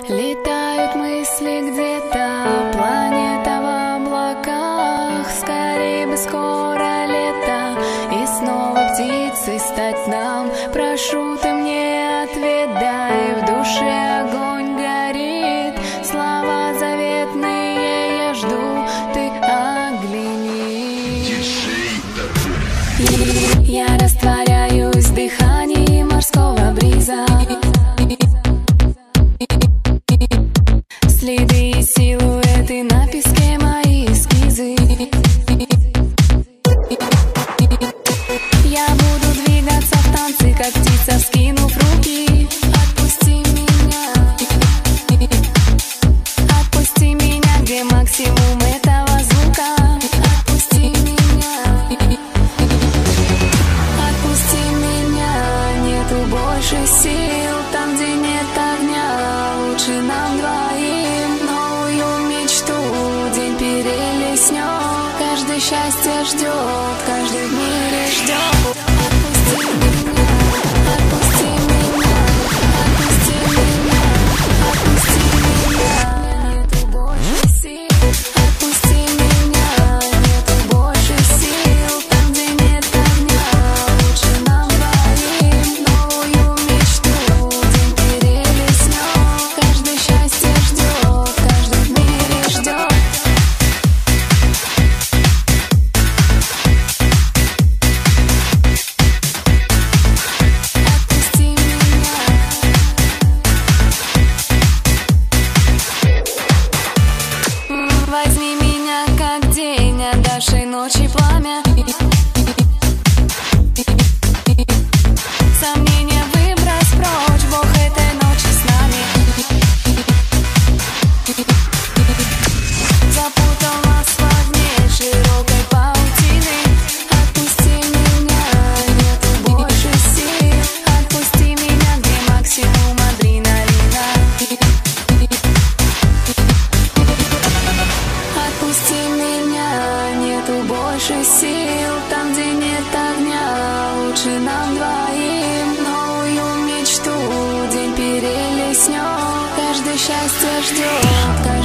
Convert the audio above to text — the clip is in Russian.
Летают мысли где-то, планета в облаках. Скорее бы скоро лето, и снова птицей стать нам. Прошу, ты мне ответ дай, в душе огонь горит. Слова заветные я жду, ты оглянись. Я растворяюсь в дыхании морского бриза. Следы и силуэты на песке, мои эскизы. Я буду двигаться в танце, как птица, вскинув руки. Отпусти меня, отпусти меня, где максимум этого звука. Отпусти меня, отпусти меня, нету больше сил. Там, где нет огня, лучше нам двоим. Новую мечту день перелеснет. Каждый счастье ждет, каждый в мире ждет. Отпусти меня, отпусти меня, отпусти меня, отпусти меня, нету больше сил. Отпусти меня, нету больше сил. Там, где нет огня, лучше нам двоим. Новую мечту день перелеснет. Каждый счастье ждет, каждый в мире ждет. Отпусти меня. Возьми меня как день, отдавший ночи пламя. Сомнения выбрось прочь, Бог этой ночи с нами. Запутал нас в огне широкой паутины. Отпусти меня, нету больше сил. Отпусти меня, где максимум адреналина. Отпусти меня, нету больше сил. Там, где нет огня, лучше нам двоим. Новую мечту день перелеснет. Каждый счастье ждет.